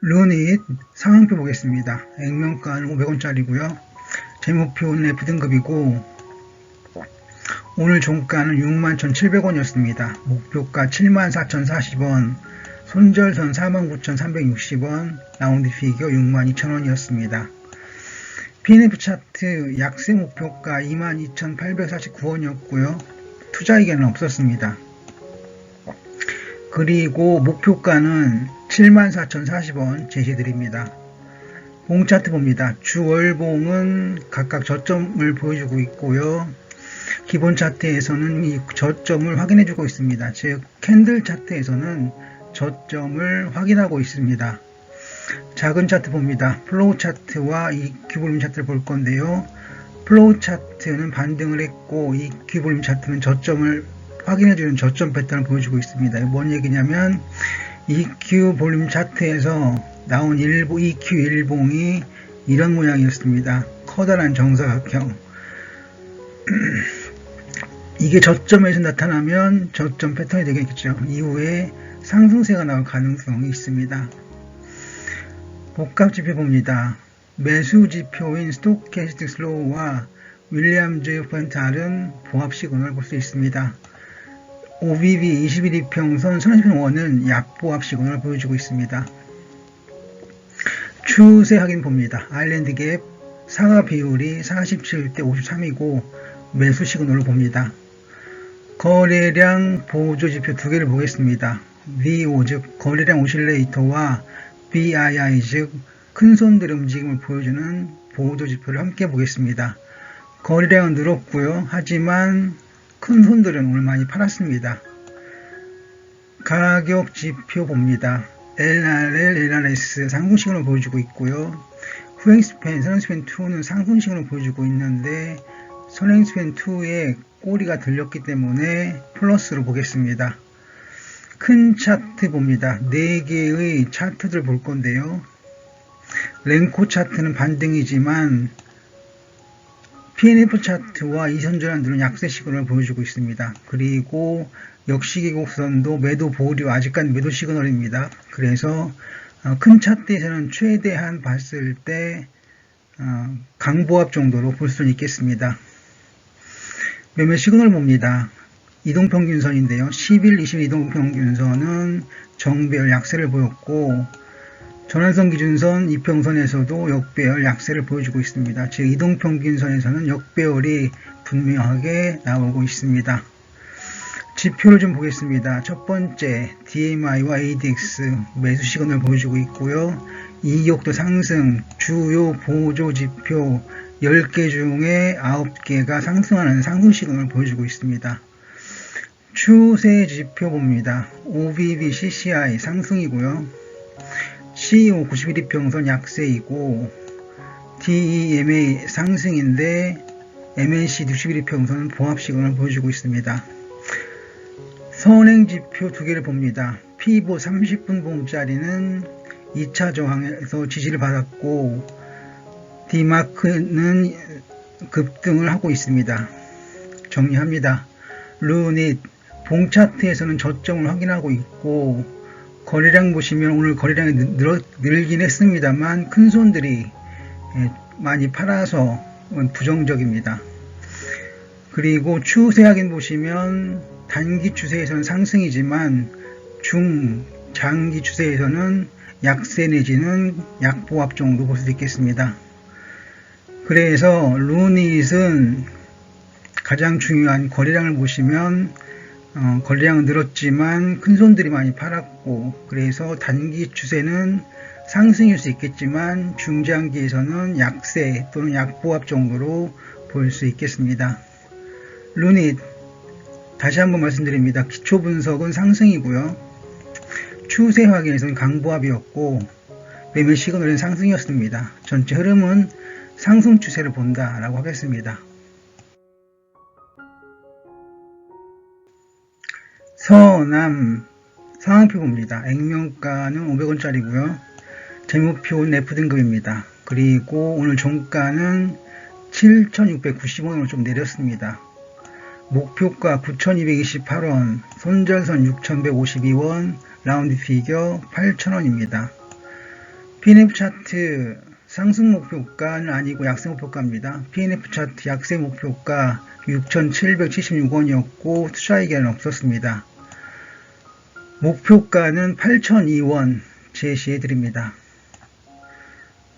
루닛 상한표 보겠습니다. 액면가는 500원짜리고요. 재목표는 F등급이고 오늘 종가는 61,700원이었습니다. 목표가 74,040원, 손절선 49,360원, 라운드 피겨 62,000원이었습니다. PNF 차트 약세 목표가 22,849원이었고요. 투자이견은 없었습니다. 그리고 목표가는 74,040원 제시드립니다. 봉 차트 봅니다. 주월봉은 각각 저점을 보여주고 있고요. 기본 차트에서는 이 저점을 확인해주고 있습니다. 즉 캔들 차트에서는 저점을 확인하고 있습니다. 작은 차트 봅니다. 플로우 차트와 EQ 볼륨 차트를 볼 건데요. 플로우 차트는 반등을 했고 EQ 볼륨 차트는 저점을 확인해주는 저점 패턴을 보여주고 있습니다. 뭔 얘기냐면 EQ 볼륨 차트에서 나온 EQ 일봉이 이런 모양이었습니다. 커다란 정사각형. 이게 저점에서 나타나면 저점 패턴이 되겠죠. 이후에 상승세가 나올 가능성이 있습니다. 복합지표 봅니다. 매수 지표인 스토캐스틱 슬로우와 윌리엄즈 펀탈은 봉합 시그널을 볼 수 있습니다. OBB 21이평선 선행선원은 약보합 시그널을 보여주고 있습니다. 추세 확인 봅니다. 아일랜드 갭 상하 비율이 47대 53이고 매수 시그널을 봅니다. 거래량 보조지표 두 개를 보겠습니다. VO 즉 거래량 오실레이터와 BII 즉 큰손들 움직임을 보여주는 보조지표를 함께 보겠습니다. 거래량은 늘었고요. 하지만 큰손들은 오늘 많이 팔았습니다. 가격 지표 봅니다. LRL, LRS 상승시그널을 보여주고 있고요. 후행스팬, 선행스팬2는 상승시그널을 보여주고 있는데 선행스팬2의 꼬리가 들렸기 때문에 플러스로 보겠습니다. 큰 차트 봅니다. 4개의 차트들 볼 건데요. 랭코 차트는 반등이지만 PNF 차트와 이선전환들은 약세 시그널을 보여주고 있습니다. 그리고 역시계곡선도 매도 보류, 아직까지 매도 시그널입니다. 그래서 큰 차트에서는 최대한 봤을 때 강보합 정도로 볼 수는 있겠습니다. 매매 시그널 봅니다. 이동평균선인데요. 10일, 20일 이동평균선은 정배열 약세를 보였고 전환선 기준선 이평선에서도 역배열 약세를 보여주고 있습니다. 즉 이동평균선에서는 역배열이 분명하게 나오고 있습니다. 지표를 좀 보겠습니다. 첫 번째 DMI와 ADX 매수 시그널을 보여주고 있고요. 이격도 상승, 주요 보조 지표 10개 중에 9개가 상승하는 상승 시그널을 보여주고 있습니다. 추세 지표 봅니다. OBB CCI 상승이고요. CEO 91이평선 약세이고 DEMA 상승인데 MNC 61이평선은 봉합 시그널을 보여주고 있습니다. 선행지표 두 개를 봅니다. 피보 30분 봉짜리는 2차 저항에서 지지를 받았고 D마크는 급등을 하고 있습니다. 정리합니다. 루닛 봉차트에서는 저점을 확인하고 있고 거래량 보시면 오늘 거래량이 늘긴 했습니다만 큰손들이 많이 팔아서 부정적입니다. 그리고 추세 확인 보시면 단기 추세에서는 상승이지만 장기 추세에서는 약세 내지는 약보합 정도 볼 수 있겠습니다. 그래서 루닛은 가장 중요한 거래량을 보시면 거래량은 늘었지만 큰손들이 많이 팔았고 그래서 단기 추세는 상승일 수 있겠지만 중장기에서는 약세 또는 약보합 정도로 볼 수 있겠습니다. 루닛 다시 한번 말씀드립니다. 기초 분석은 상승이고요. 추세 확인에서는 강보합이었고 매매 시그널은 상승이었습니다. 전체 흐름은 상승 추세를 본다라고 하겠습니다. 서남 상한표 봅니다. 액면가는 500원짜리고요. 재무표는 F등급입니다. 그리고 오늘 종가는 7,690원으로 좀 내렸습니다. 목표가 9,228원, 손절선 6,152원, 라운드 피겨 8,000원입니다. PNF 차트 상승 목표가는 아니고 약세 목표가입니다. PNF 차트 약세 목표가 6,776원이었고 투자이견은 없었습니다. 목표가는 8,002원 제시해 드립니다.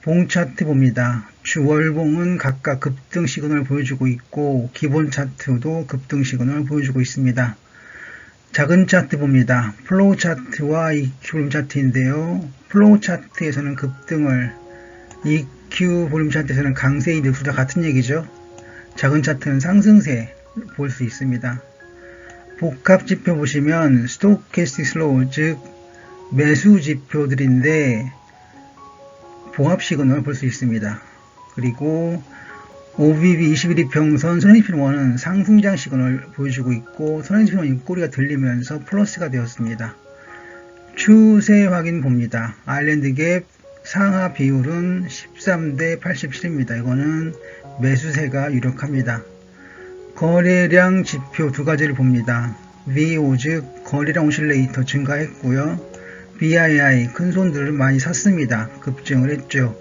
봉 차트 봅니다. 주월봉은 각각 급등 시그널을 보여주고 있고 기본 차트도 급등 시그널을 보여주고 있습니다. 작은 차트 봅니다. 플로우 차트와 EQ 볼륨 차트인데요. 플로우 차트에서는 급등을, EQ 볼륨 차트에서는 강세이 늘 둘 다 같은 얘기죠. 작은 차트는 상승세 볼 수 있습니다. 복합 지표 보시면 스토캐스틱 슬로우, 즉 매수 지표들인데 봉합 시그널 볼 수 있습니다. 그리고 OBB 21일 평선 선행지표는 상승장 시그널 보여주고 있고 선행지표는 입꼬리가 들리면서 플러스가 되었습니다. 추세 확인 봅니다. 아일랜드 갭 상하 비율은 13대 87입니다. 이거는 매수세가 유력합니다. 거래량 지표 두 가지를 봅니다. VO 즉 거래량 오실레이터 증가했고요. BII 큰손들을 많이 샀습니다. 급증을 했죠.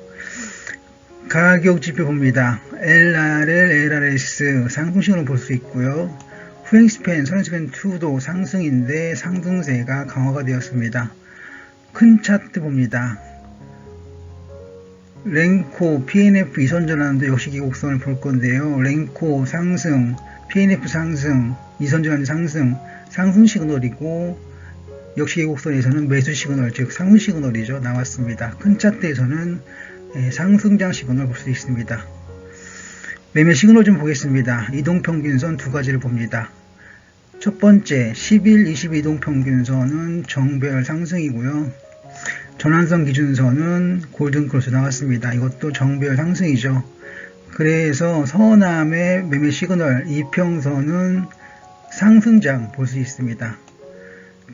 가격 지표 봅니다. LRL, LRS 상승식으로 볼 수 있고요. 후행스팬, 선행스팬 2도 상승인데 상승세가 강화가 되었습니다. 큰 차트 봅니다. 랭코, PNF 이선전환도 역시 기곡선을 볼 건데요. 랭코 상승, PNF 상승, 이선전환 상승, 상승 시그널이고 역시 기곡선에서는 매수 시그널, 즉 상승 시그널이죠. 나왔습니다. 큰 차트에서는 상승장 시그널을 볼 수 있습니다. 매매 시그널 좀 보겠습니다. 이동평균선 두 가지를 봅니다. 첫 번째 10일 22동평균선은 정배열 상승이고요. 전환선 기준선은 골든크로스 나왔습니다. 이것도 정배열 상승이죠. 그래서 서남의 매매 시그널 이평선은 상승장 볼 수 있습니다.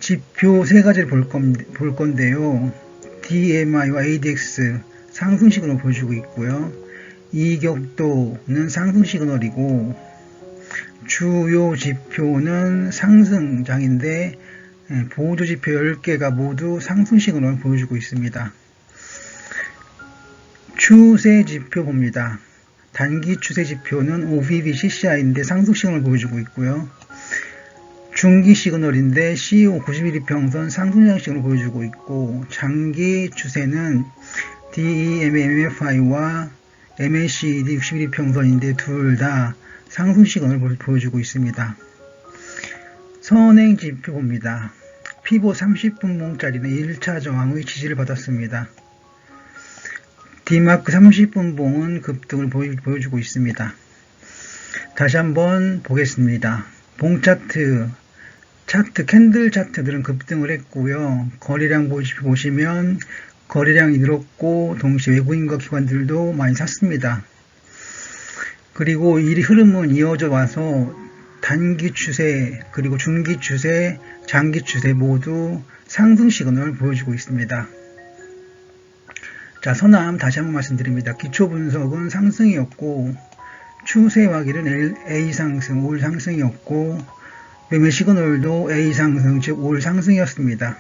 지표 세 가지를 볼 건데요. DMI와 ADX 상승 시그널 보여주고 있고요. 이격도는 상승 시그널이고 주요 지표는 상승장인데 보조 지표 10개가 모두 상승 시그널을 보여주고 있습니다. 추세 지표 봅니다. 단기 추세 지표는 OBB CCI인데 상승 시그널을 보여주고 있고요. 중기 시그널인데 CO 91일 평선 상승장 시그널을 보여주고 있고 장기 추세는 DEMMFI와 MACD 61일 평선인데 둘 다 상승 시그널을 보여주고 있습니다. 선행 지표 봅니다. 피보 30분봉짜리는 1차 저항의 지지를 받았습니다. D마크 30분봉은 급등을 보여주고 있습니다. 다시 한번 보겠습니다. 봉 차트, 캔들 차트들은 급등을 했고요. 거래량 보시면 거래량이 늘었고 동시에 외국인과 기관들도 많이 샀습니다. 그리고 이 흐름은 이어져 와서 단기 추세, 그리고 중기 추세, 장기 추세 모두 상승 시그널을 보여주고 있습니다. 자, 서남 다시 한번 말씀드립니다. 기초 분석은 상승이었고 추세 확인은 A 상승, 올 상승이었고 매매 시그널도 A 상승, 즉 올 상승이었습니다.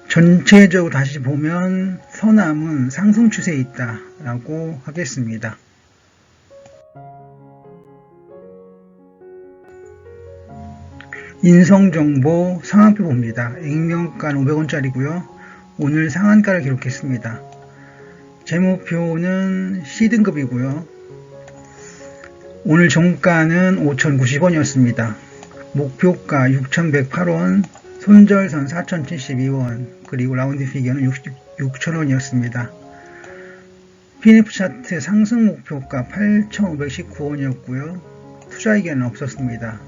전체적으로 다시 보면 서남은 상승 추세에 있다라고 하겠습니다. 인성정보 상한표 봅니다. 액면가는 500원짜리고요. 오늘 상한가를 기록했습니다. 재무표는 C등급이고요. 오늘 종가는 5,090원이었습니다. 목표가 6,108원, 손절선 4,072원, 그리고 라운드 피겨는 6,000원이었습니다. PNF 차트 상승 목표가 8,519원이었고요. 투자이견은 없었습니다.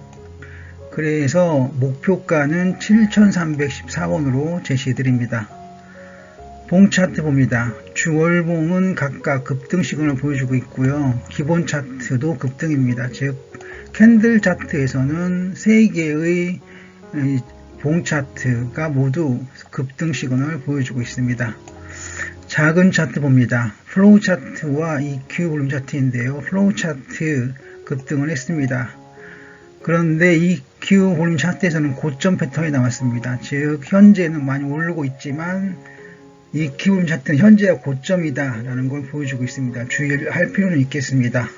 그래서 목표가는 7,314원으로 제시해드립니다. 봉 차트 봅니다. 주월봉은 각각 급등 시그널을 보여주고 있고요. 기본 차트도 급등입니다. 즉 캔들 차트에서는 3개의 봉 차트가 모두 급등 시그널을 보여주고 있습니다. 작은 차트 봅니다. 플로우 차트와 EQ 볼륨 차트인데요. 플로우 차트 급등을 했습니다. 그런데 EQ 볼륨 차트에서는 고점 패턴이 나왔습니다. 즉 현재는 많이 오르고 있지만 이 기본 차트는 현재가 고점이다 라는 걸 보여주고 있습니다. 주의할 필요는 있겠습니다.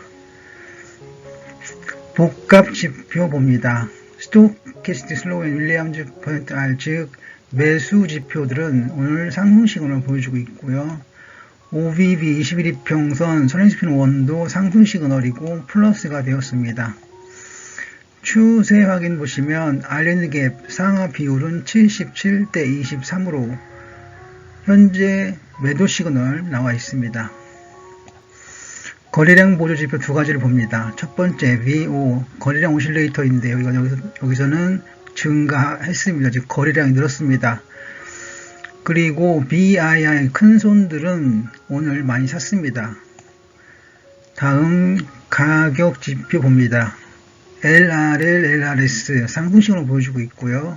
복합 지표 봅니다. 스토캐스틱 슬로우 앤 윌리엄즈 %R 즉 매수 지표들은 오늘 상승 시그널을 보여주고 있고요. OBB 21이평선 선행스핀 원도 상승 시그널이고 플러스가 되었습니다. 추세 확인 보시면 알렌드갭 상하 비율은 77대 23으로 현재 매도 시그널 나와 있습니다. 거래량 보조 지표 두 가지를 봅니다. 첫 번째 VO 거래량 오실레이터인데요. 여기서는 증가했습니다. 즉 거래량이 늘었습니다. 그리고 BII 큰 손들은 오늘 많이 샀습니다. 다음 가격 지표 봅니다. LRL, LRS 상승 시그널을 보여주고 있고요.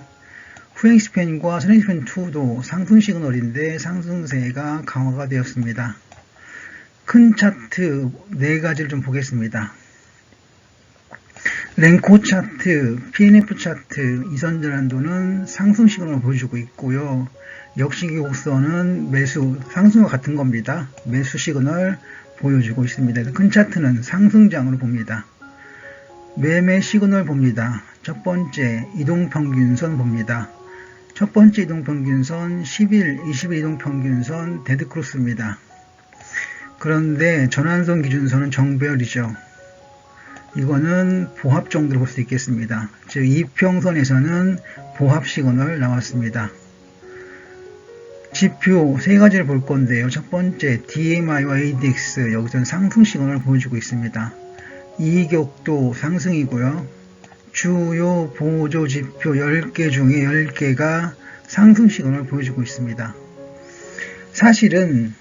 후행스팬과 선행스팬2도 상승 시그널인데 상승세가 강화가 되었습니다. 큰 차트 4가지를 좀 보겠습니다. 랭코 차트, PNF 차트, 이선전환도는 상승 시그널을 보여주고 있고요. 역시기 곡선은 매수, 상승과 같은 겁니다. 매수 시그널 보여주고 있습니다. 큰 차트는 상승장으로 봅니다. 매매 시그널 봅니다. 첫 번째 이동평균선 봅니다. 첫 번째 이동평균선 10일, 20일 이동평균선 데드크로스입니다. 그런데 전환선 기준선은 정배열이죠. 이거는 보합 정도로 볼 수 있겠습니다. 즉 이평선에서는 보합 시그널 나왔습니다. 지표 3가지를 볼 건데요. 첫 번째 DMI와 ADX 여기서는 상승 시그널을 보여주고 있습니다. 이격도 상승이고요. 주요 보조 지표 10개 중에 10개가 상승 시그널을 보여주고 있습니다. 사실은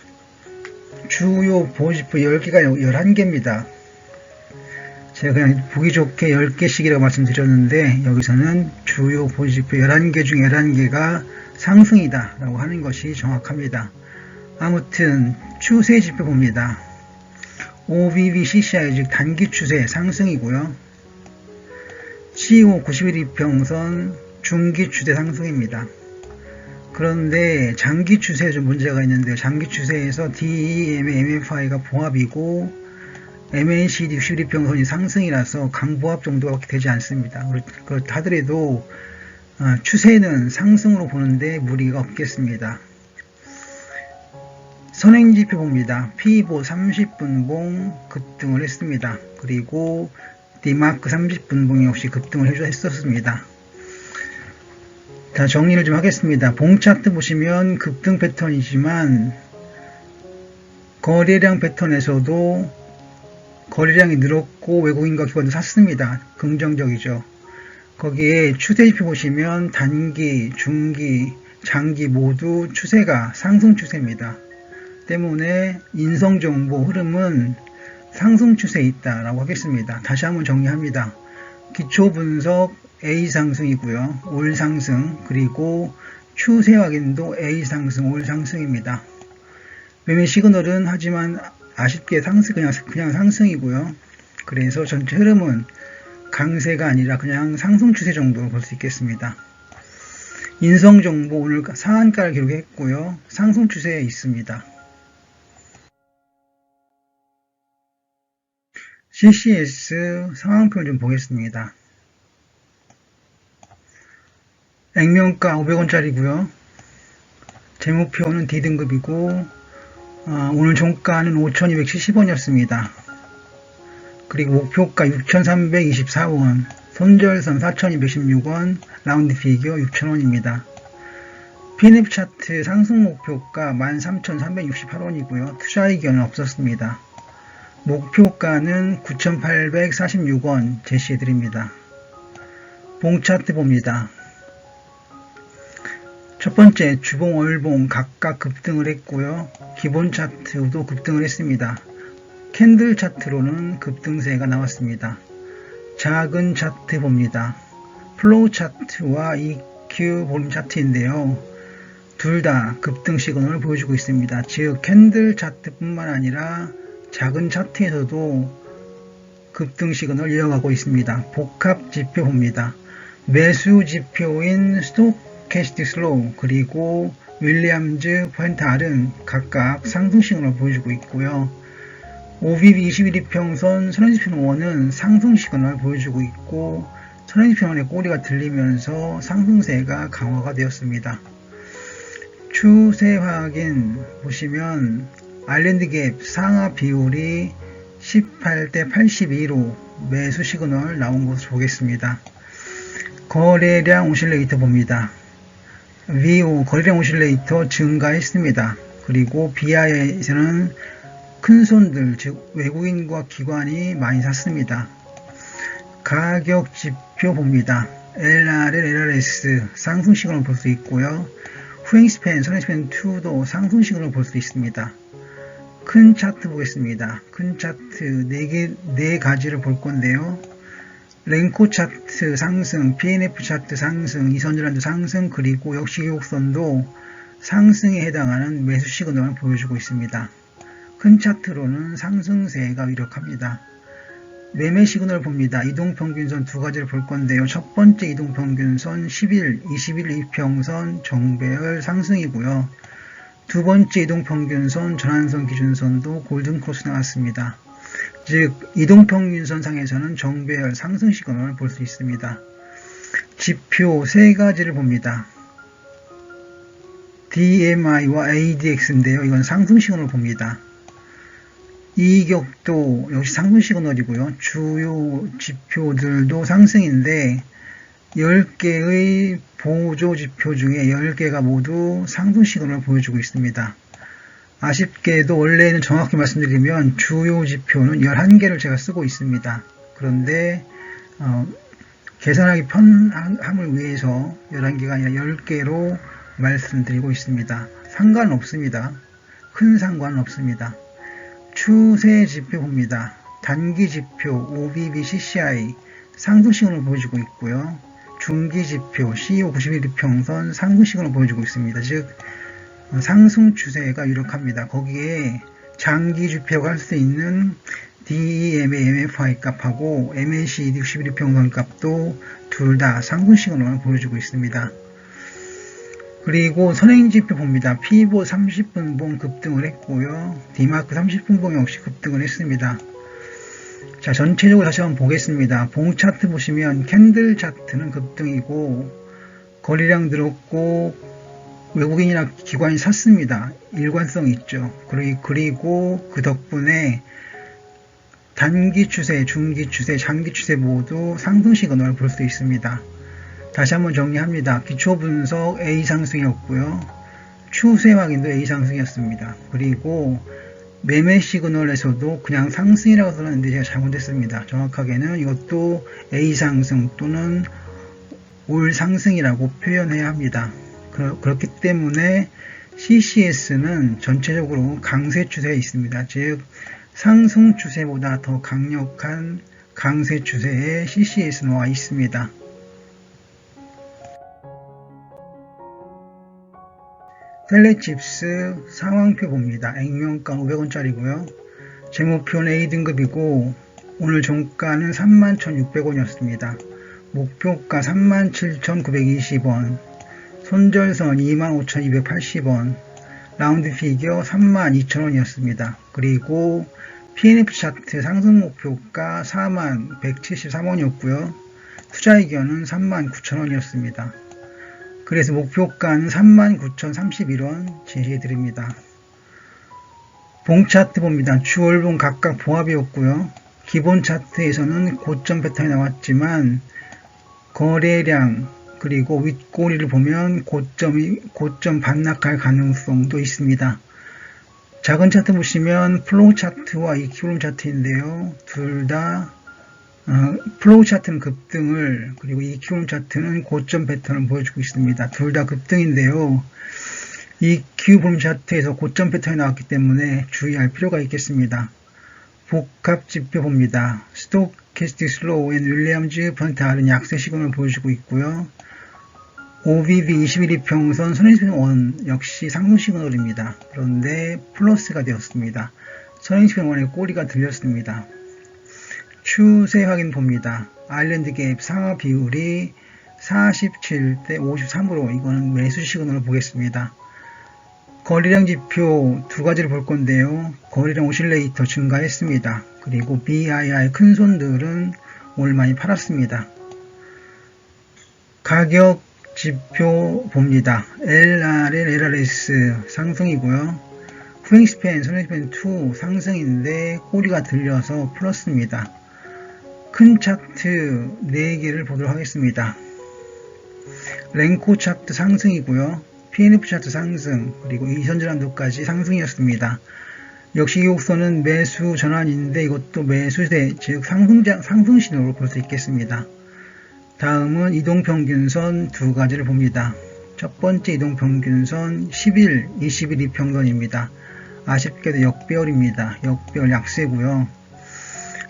주요 보조 지표 10개가 11개입니다. 제가 그냥 보기 좋게 10개씩이라고 말씀드렸는데 여기서는 주요 보조 지표 11개 중에 11개가 상승이다 라고 하는 것이 정확합니다. 아무튼 추세 지표 봅니다. OBB CCI 즉 단기 추세 상승이고요. CO 90일 이평선 중기 추세 상승입니다. 그런데 장기 추세에 좀 문제가 있는데요. 장기 추세에서 DEM의 MFI가 보합이고 MACD 60일 이평선이 상승이라서 강보합 정도가 되지 않습니다. 그렇다 하더라도 추세는 상승으로 보는데 무리가 없겠습니다. 선행지표 봅니다. 피보 30분봉 급등을 했습니다. 그리고 디마크 30분봉 역시 급등을 했었습니다. 자, 정리를 좀 하겠습니다. 봉 차트 보시면 급등 패턴이지만 거래량 패턴에서도 거래량이 늘었고 외국인과 기관도 샀습니다. 긍정적이죠. 거기에 추세지표 보시면 단기, 중기, 장기 모두 추세가 상승 추세입니다. 때문에 인성정보 흐름은 상승 추세에 있다라고 하겠습니다. 다시 한번 정리합니다. 기초 분석 A 상승이고요. 올 상승 그리고 추세 확인도 A 상승, 올 상승입니다. 매매 시그널은 하지만 아쉽게 그냥 상승이고요. 그래서 전체 흐름은 강세가 아니라 그냥 상승 추세 정도로 볼 수 있겠습니다. 인성정보 오늘 상한가를 기록했고요. 상승 추세에 있습니다. CCS 상황표를 좀 보겠습니다. 액면가 500원짜리고요. 재무표는 D등급이고 오늘 종가는 5,270원이었습니다. 그리고 목표가 6,324원, 손절선 4,216원, 라운드 피겨 6,000원입니다. PNF 차트 상승 목표가 13,368원이고요. 투자 의견은 없었습니다. 목표가는 9,846원 제시해드립니다. 봉 차트 봅니다. 첫 번째 주봉, 월봉 각각 급등을 했고요. 기본 차트도 급등을 했습니다. 캔들 차트로는 급등세가 나왔습니다. 작은 차트 봅니다. 플로우 차트와 EQ 볼륨 차트인데요. 둘 다 급등 시그널을 보여주고 있습니다. 즉 캔들 차트뿐만 아니라 작은 차트에서도 급등 시그널을 이어가고 있습니다. 복합 지표 봅니다. 매수 지표인 스토캐스틱 슬로우 그리고 윌리엄즈, 포인트R은 각각 상승 시그널을 보여주고 있고요. OBB 21이평선, 선행지표는 상승 시그널을 보여주고 있고 선행지표의 꼬리가 들리면서 상승세가 강화가 되었습니다. 추세 확인 보시면 아일랜드 갭 상하 비율이 18대 82로 매수 시그널 나온 것을 보겠습니다. 거래량 오실레이터 봅니다. VO 거래량 오실레이터 증가했습니다. 그리고 BI에서는 큰 손들 즉 외국인과 기관이 많이 샀습니다. 가격 지표 봅니다. LRL, LRS 상승 시그널을 볼 수 있고요. 후행스팬, 선행스팬 2도 상승 시그널을 볼 수 있습니다. 큰 차트 보겠습니다. 큰 차트 4가지를 볼 건데요. 랭코 차트 상승, PNF 차트 상승, 이선전환도 상승, 그리고 역시 기곡선도 상승에 해당하는 매수 시그널을 보여주고 있습니다. 큰 차트로는 상승세가 유력합니다. 매매 시그널 봅니다. 이동평균선 2가지를 볼 건데요. 첫 번째 이동평균선 10일, 20일 이평선 정배열 상승이고요. 두 번째 이동평균선 전환선 기준선도 골든크로스 나왔습니다. 즉 이동평균선 상에서는 정배열 상승 시그널을 볼 수 있습니다. 지표 3가지를 봅니다. DMI와 ADX인데요. 이건 상승 시그널을 봅니다. 이격도 역시 상승 시그널이고요. 주요 지표들도 상승인데 10개의 보조 지표 중에 10개가 모두 상승 시그널을 보여주고 있습니다. 아쉽게도 원래는 정확히 말씀드리면 주요 지표는 11개를 제가 쓰고 있습니다. 그런데 계산하기 편함을 위해서 11개가 아니라 10개로 말씀드리고 있습니다. 상관은 없습니다. 큰 상관은 없습니다. 추세 지표 봅니다. 단기 지표 OBB CCI 상승 시그널을 보여주고 있고요. 중기 지표 CEO 91이평선 상승 시그널을 보여주고 있습니다. 즉 상승 추세가 유력합니다. 거기에 장기 지표가 할 수 있는 DEMA MFI 값하고 MACD 61이평선 값도 둘 다 상승 시그널을 보여주고 있습니다. 그리고 선행지표 봅니다. 피보 30분봉 급등을 했고요. 디마크 30분봉 역시 급등을 했습니다. 자, 전체적으로 다시 한번 보겠습니다. 봉 차트 보시면 캔들 차트는 급등이고 거래량 늘었고 외국인이나 기관이 샀습니다. 일관성이 있죠. 그리고 그 덕분에 단기 추세, 중기 추세, 장기 추세 모두 상승 시그널을 볼 수 있습니다. 다시 한번 정리합니다. 기초 분석 A 상승이었고요. 추세 확인도 A 상승이었습니다. 그리고 매매 시그널에서도 그냥 상승이라고 써놨는데 제가 잘못했습니다. 정확하게는 이것도 A 상승 또는 올 상승이라고 표현해야 합니다. 그렇기 때문에 CCS는 전체적으로 강세 추세에 있습니다. 즉 상승 추세보다 더 강력한 강세 추세에 CCS는 와 있습니다. 텔레칩스 상황표 봅니다. 액면가 500원짜리고요. 제목표는 A등급이고 오늘 종가는 31,600원이었습니다. 목표가 37,920원, 손절선 25,280원, 라운드 피겨 32,000원이었습니다. 그리고 PNF 차트 상승 목표가 41,173원이었고요. 투자 의견은 39,000원이었습니다. 그래서 목표가는 39,031원 제시해드립니다. 봉 차트 봅니다. 주월봉 각각 봉합이었고요. 기본 차트에서는 고점 패턴이 나왔지만 거래량 그리고 윗꼬리를 보면 고점 반락할 가능성도 있습니다. 작은 차트 보시면 플로우 차트와 이큐브룸 차트인데요. 둘 다 플로우 차트는 급등을 그리고 EQ룸 차트는 고점 패턴을 보여주고 있습니다. 둘 다 급등인데요. EQ룸 차트에서 고점 패턴이 나왔기 때문에 주의할 필요가 있겠습니다. 복합 지표 봅니다. 스토캐스틱 슬로우 앤 윌리엄즈 포인트R은 약세 시그널을 보여주고 있고요. OBB 21이평선 선행지표1 역시 상승 시그널입니다. 그런데 플러스가 되었습니다. 선행지표1의 꼬리가 들렸습니다. 추세 확인 봅니다. 아일랜드 갭 상하 비율이 47대 53으로 이거는 매수 시그널을 보겠습니다. 거래량 지표 두 가지를 볼 건데요. 거래량 오실레이터 증가했습니다. 그리고 BIR 큰손들은 오늘 많이 팔았습니다. 가격 지표 봅니다. LRL, LRS 상승이고요. 후행스팬, 선행스팬 2 상승인데 꼬리가 들려서 플러스입니다. 큰 차트 4개를 보도록 하겠습니다. 랭코 차트 상승이고요. PNF 차트 상승, 그리고 이선전환도까지 상승이었습니다. 역시 이 곡선은 매수 전환인데 이것도 매수세, 즉 상승 신호로 볼 수 있겠습니다. 다음은 이동평균선 두 가지를 봅니다. 첫 번째 이동평균선 10일, 20일 이평선입니다. 아쉽게도 역배열입니다. 역배열 약세고요.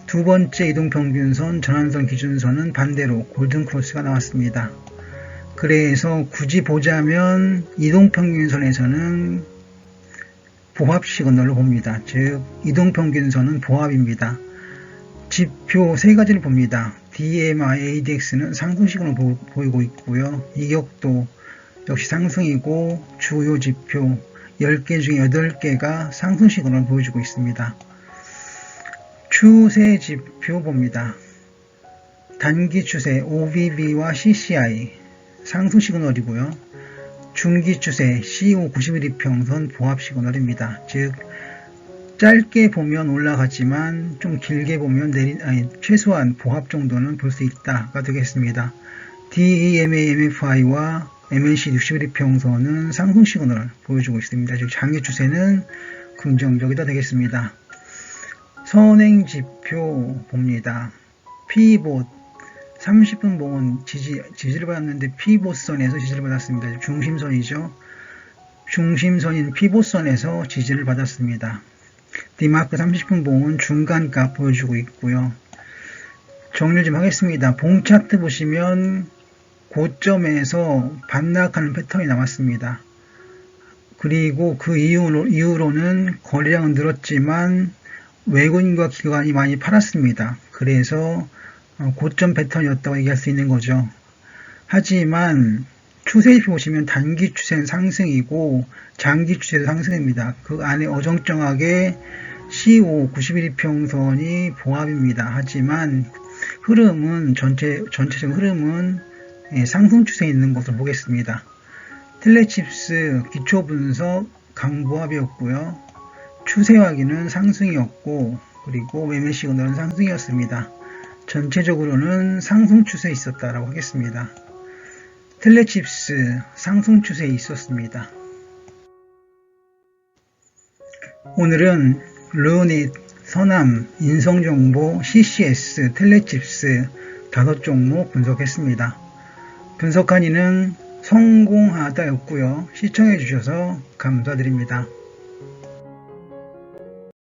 두 번째 이동평균선 전환선 기준선은 반대로 골든크로스가 나왔습니다. 그래서 굳이 보자면 이동평균선에서는 보합 시그널로 봅니다. 즉 이동평균선은 보합입니다. 지표 세 가지를 봅니다. DMI, ADX는 상승 시그널을 보이고 있고요. 이격도 역시 상승이고 주요 지표 10개 중에 8개가 상승 시그널을 보여주고 있습니다. 추세 지표 봅니다. 단기 추세 OBV와 CCI 상승 시그널이고요. 중기 추세 CO 91이평선 보합 시그널입니다. 즉 짧게 보면 올라갔지만 좀 길게 보면 최소한 보합 정도는 볼 수 있다가 되겠습니다. DEMA, MFI와 MNC 61이평선은 상승 시그널을 보여주고 있습니다. 즉 장기 추세는 긍정적이다 되겠습니다. 선행 지표 봅니다. P봇 30분 봉은 지지를 받았는데 P봇선에서 지지를 받았습니다. 중심선이죠. 중심선인 P봇선에서 지지를 받았습니다. 디마크 30분 봉은 중간값 보여주고 있고요. 정리 좀 하겠습니다. 봉 차트 보시면 고점에서 반락하는 패턴이 나왔습니다. 그리고 그 이후로는 거래량은 늘었지만 외국인과 기관이 많이 팔았습니다. 그래서 고점 패턴이었다고 얘기할 수 있는 거죠. 하지만 추세표 보시면 단기 추세는 상승이고 장기 추세도 상승입니다. 그 안에 어정쩡하게 CO 91이평선이 보합입니다. 하지만 흐름은 전체적 흐름은 상승 추세에 있는 것을 보겠습니다. 텔레칩스 기초 분석 강보합이었고요. 추세 확인은 상승이었고 그리고 매매 시그널은 상승이었습니다. 전체적으로는 상승 추세에 있었다라고 하겠습니다. 텔레칩스 상승 추세에 있었습니다. 오늘은 르넷, 서남, 인성정보, CCS, 텔레칩스 5종목 분석했습니다. 분석 한이는 성공하다였고요. 시청해 주셔서 감사드립니다.